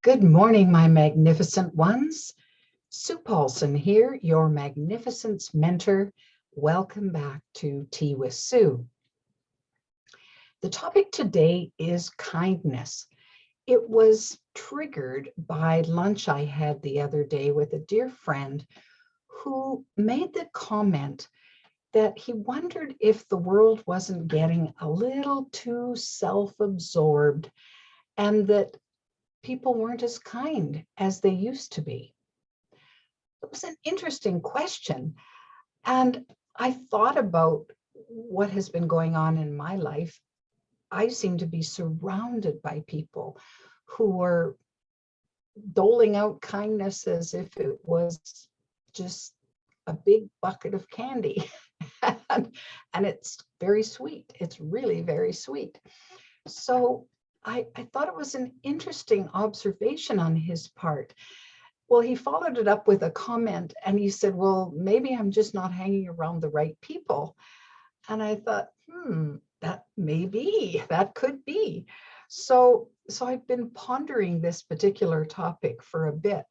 Good morning, my magnificent ones. Sue Paulson here, your magnificence mentor. Welcome back to Tea with Sue. The topic today is kindness. It was triggered by lunch I had the other day with a dear friend who made the comment that he wondered if the world wasn't getting a little too self-absorbed and that people weren't as kind as they used to be. It was an interesting question. And I thought about what has been going on in my life. I seem to be surrounded by people who are doling out kindness as if it was just a big bucket of candy. and it's very sweet. It's really very sweet. So I thought it was an interesting observation on his part. Well, he followed it up with a comment and he said, well, maybe I'm just not hanging around the right people. And I thought, that may be, that could be. So I've been pondering this particular topic for a bit,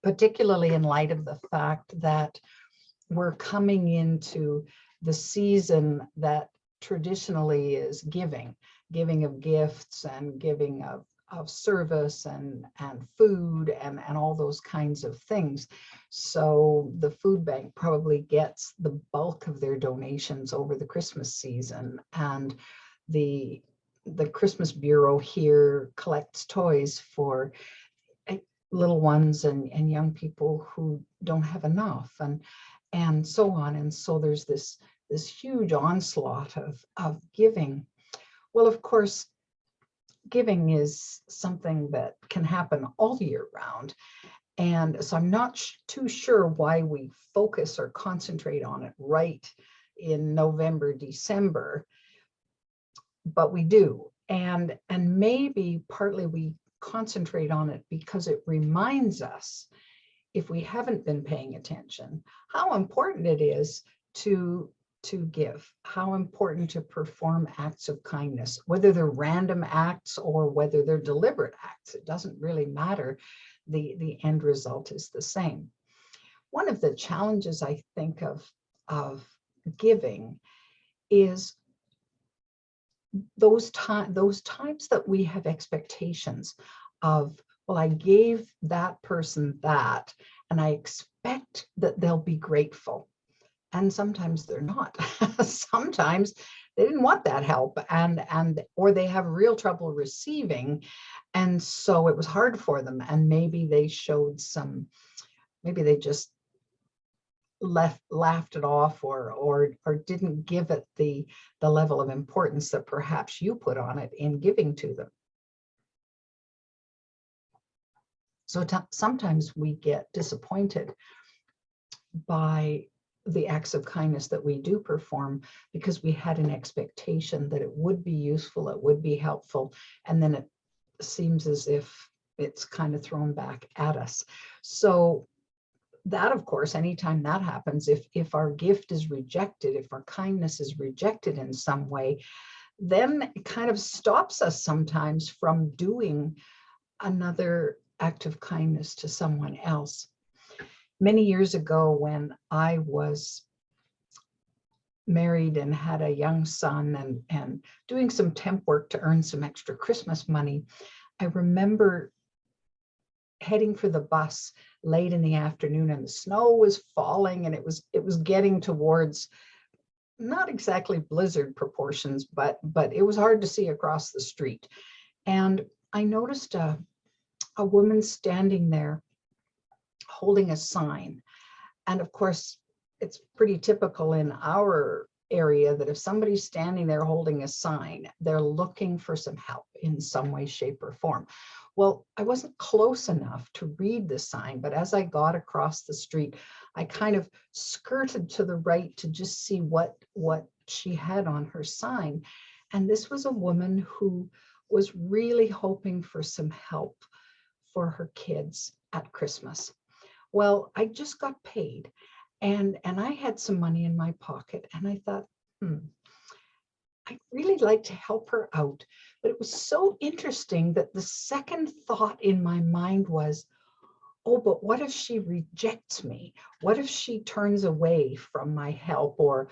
particularly in light of the fact that we're coming into the season that traditionally is giving of gifts and giving of service and food and all those kinds of things. So the food bank probably gets the bulk of their donations over the Christmas season, and the Christmas Bureau here collects toys for little ones and young people who don't have enough and so on. And so there's this huge onslaught of giving. Well, of course, giving is something that can happen all year round. And so I'm not too sure why we focus or concentrate on it right in November, December, but we do. And maybe partly we concentrate on it because it reminds us, if we haven't been paying attention, how important it is to give, how important to perform acts of kindness, whether they're random acts or whether they're deliberate acts. It doesn't really matter. The end result is the same. One of the challenges I think of giving is those times that we have expectations of, well, I gave that person that, and I expect that they'll be grateful. And sometimes they're not. Sometimes they didn't want that help or they have real trouble receiving. And so it was hard for them. And maybe they showed maybe they just laughed it off or didn't give it the level of importance that perhaps you put on it in giving to them. So sometimes we get disappointed by the acts of kindness that we do perform because we had an expectation that it would be useful, it would be helpful, and then it seems as if it's kind of thrown back at us. So that, of course, anytime that happens, if our gift is rejected, if our kindness is rejected in some way, then it kind of stops us sometimes from doing another act of kindness to someone else. Many years ago, when I was married and had a young son and doing some temp work to earn some extra Christmas money, I remember heading for the bus late in the afternoon, and the snow was falling, and it was getting towards not exactly blizzard proportions, but it was hard to see across the street. And I noticed a woman standing there holding a sign. And of course, it's pretty typical in our area that if somebody's standing there holding a sign, they're looking for some help in some way, shape, or form. Well, I wasn't close enough to read the sign, but as I got across the street, I kind of skirted to the right to just see what she had on her sign. And this was a woman who was really hoping for some help for her kids at Christmas. Well, I just got paid and I had some money in my pocket, and I thought, I I'd really like to help her out. But it was so interesting that the second thought in my mind was, oh, but what if she rejects me? What if she turns away from my help, or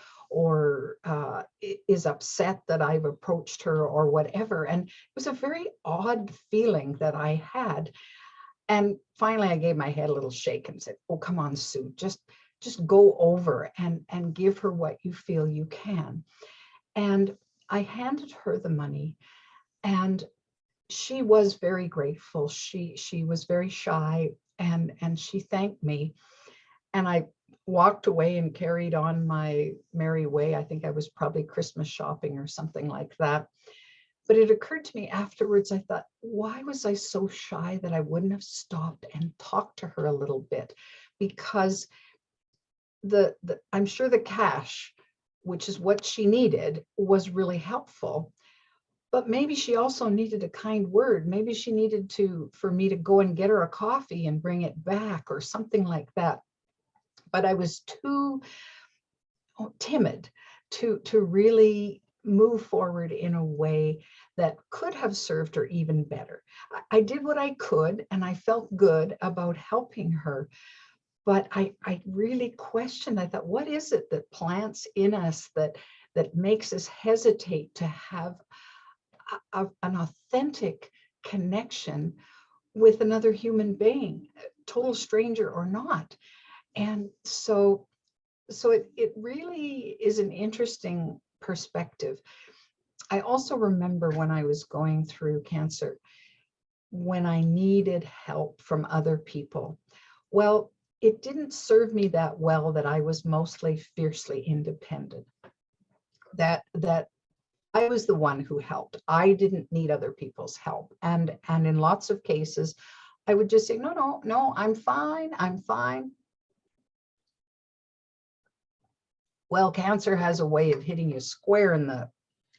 is upset that I've approached her or whatever? And it was a very odd feeling that I had. And finally, I gave my head a little shake and said, oh, come on, Sue, just go over and give her what you feel you can. And I handed her the money, and she was very grateful. She was very shy, and she thanked me. And I walked away and carried on my merry way. I think I was probably Christmas shopping or something like that. But it occurred to me afterwards, I thought, why was I so shy that I wouldn't have stopped and talked to her a little bit? Because I'm sure the cash, which is what she needed, was really helpful. But maybe she also needed a kind word. Maybe she needed for me to go and get her a coffee and bring it back or something like that. But I was too timid to really move forward in a way that could have served her even better. I did what I could, and I felt good about helping her. But I really questioned. I thought, what is it that plants in us that makes us hesitate to have an authentic connection with another human being, total stranger or not? And so it really is an interesting perspective. I also remember when I was going through cancer, when I needed help from other people. Well, it didn't serve me that well that I was mostly fiercely independent, that I was the one who helped. I didn't need other people's help. And in lots of cases, I would just say, no, I'm fine. Well, cancer has a way of hitting you square in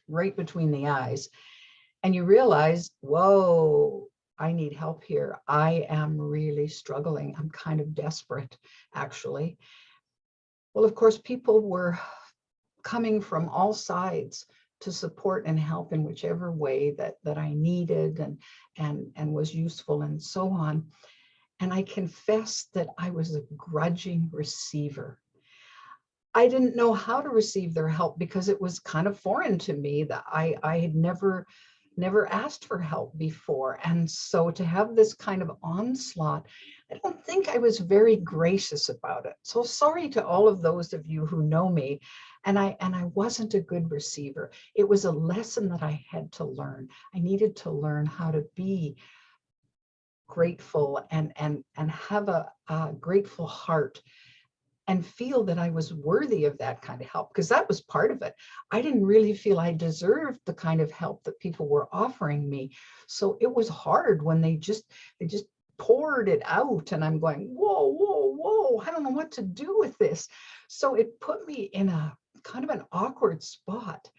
right between the eyes. And you realize, whoa, I need help here. I am really struggling. I'm kind of desperate, actually. Well, of course, people were coming from all sides to support and help in whichever way that I needed and was useful and so on. And I confess that I was a grudging receiver. I didn't know how to receive their help because it was kind of foreign to me, that I had never asked for help before. And so to have this kind of onslaught, I don't think I was very gracious about it. So sorry to all of those of you who know me. And I wasn't a good receiver. It was a lesson that I had to learn. I needed to learn how to be grateful and have a grateful heart, and feel that I was worthy of that kind of help, because that was part of it. I didn't really feel I deserved the kind of help that people were offering me. So it was hard when they just poured it out, and I'm going, whoa, I don't know what to do with this. So it put me in a kind of an awkward spot.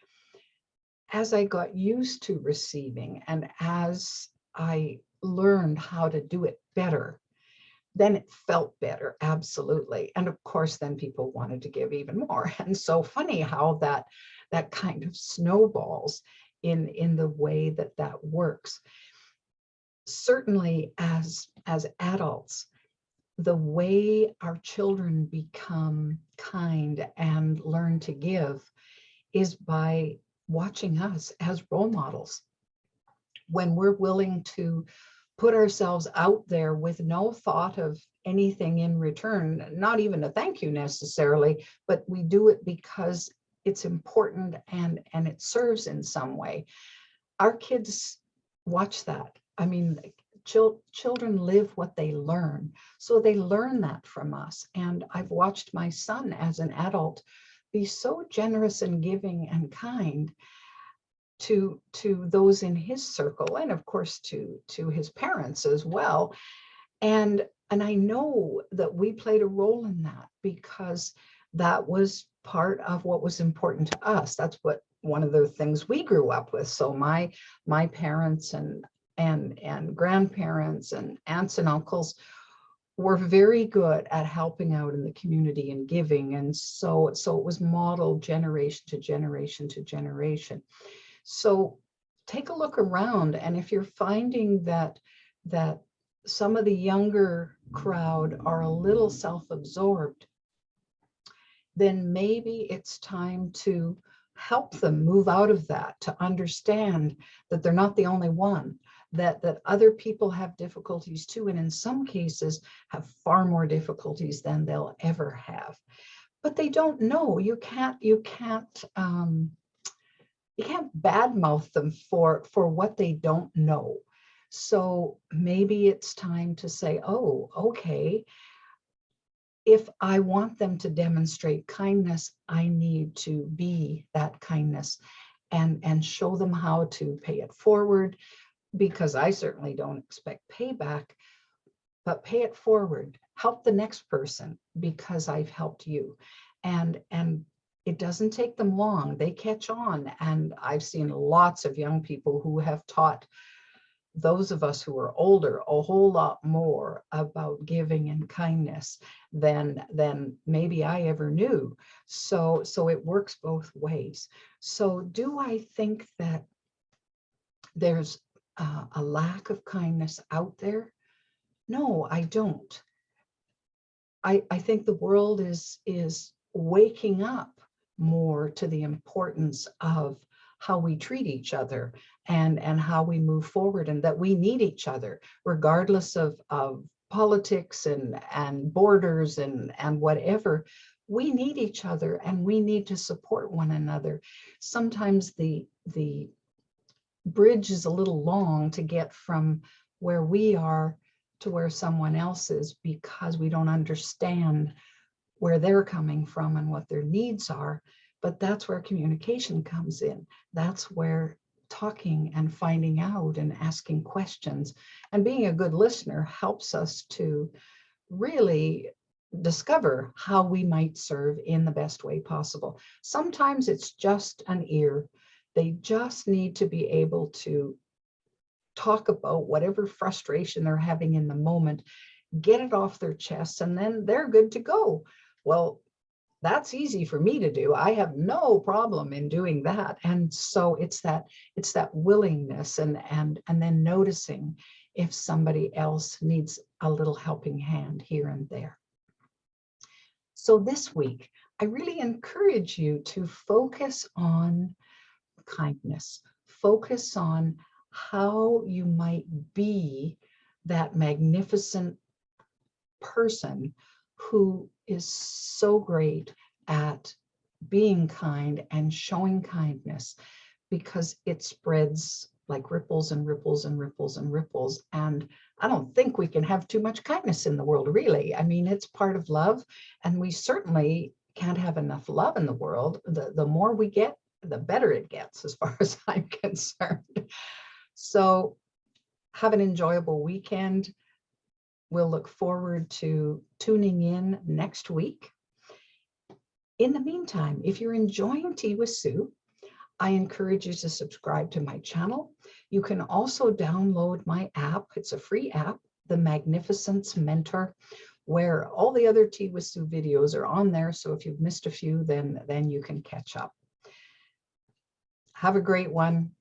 As I got used to receiving, and as I learned how to do it better, then it felt better, absolutely. And of course, then people wanted to give even more. And so funny how that kind of snowballs in the way that works. Certainly as adults, the way our children become kind and learn to give is by watching us as role models. When we're willing to put ourselves out there with no thought of anything in return, not even a thank you necessarily, but we do it because it's important and it serves in some way. Our kids watch that. I mean, children live what they learn. So they learn that from us. And I've watched my son as an adult be so generous and giving and kind to those in his circle, and of course to his parents as well. And I know that we played a role in that, because that was part of what was important to us. That's what one of the things we grew up with. So my parents and grandparents and aunts and uncles were very good at helping out in the community and giving. And so it was modeled generation to generation to generation. So take a look around, and if you're finding that some of the younger crowd are a little self-absorbed, then maybe it's time to help them move out of that, to understand that they're not the only one, that other people have difficulties too, and in some cases have far more difficulties than they'll ever have. But they don't know. You can't badmouth them for what they don't know. So maybe it's time to say, oh, okay, if I want them to demonstrate kindness, I need to be that kindness and show them how to pay it forward, because I certainly don't expect payback, but pay it forward. Help the next person because I've helped you. And it doesn't take them long. They catch on. And I've seen lots of young people who have taught those of us who are older a whole lot more about giving and kindness than maybe I ever knew. So it works both ways. So do I think that there's a lack of kindness out there? No, I don't. I think the world is waking up more to the importance of how we treat each other and how we move forward, and that we need each other regardless of politics and borders and whatever. We need each other and we need to support one another. Sometimes the bridge is a little long to get from where we are to where someone else is, because we don't understand where they're coming from and what their needs are. But that's where communication comes in. That's where talking and finding out and asking questions and being a good listener helps us to really discover how we might serve in the best way possible. Sometimes it's just an ear. They just need to be able to talk about whatever frustration they're having in the moment, get it off their chests, and then they're good to go. Well, that's easy for me to do. I have no problem in doing that. And so it's that willingness and then noticing if somebody else needs a little helping hand here and there. So this week, I really encourage you to focus on kindness. Focus on how you might be that magnificent person who is so great at being kind and showing kindness, because it spreads like ripples and ripples and ripples and ripples. And I don't think we can have too much kindness in the world, really. I mean, it's part of love, and we certainly can't have enough love in the world. The more we get, the better it gets, as far as I'm concerned. So have an enjoyable weekend. We'll look forward to tuning in next week. In the meantime, if you're enjoying Tea with Sue, I encourage you to subscribe to my channel. You can also download my app. It's a free app, The Magnificence Mentor, where all the other Tea with Sue videos are on there. So if you've missed a few, then you can catch up. Have a great one.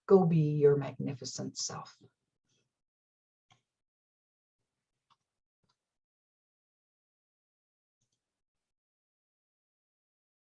Go be your magnificent self.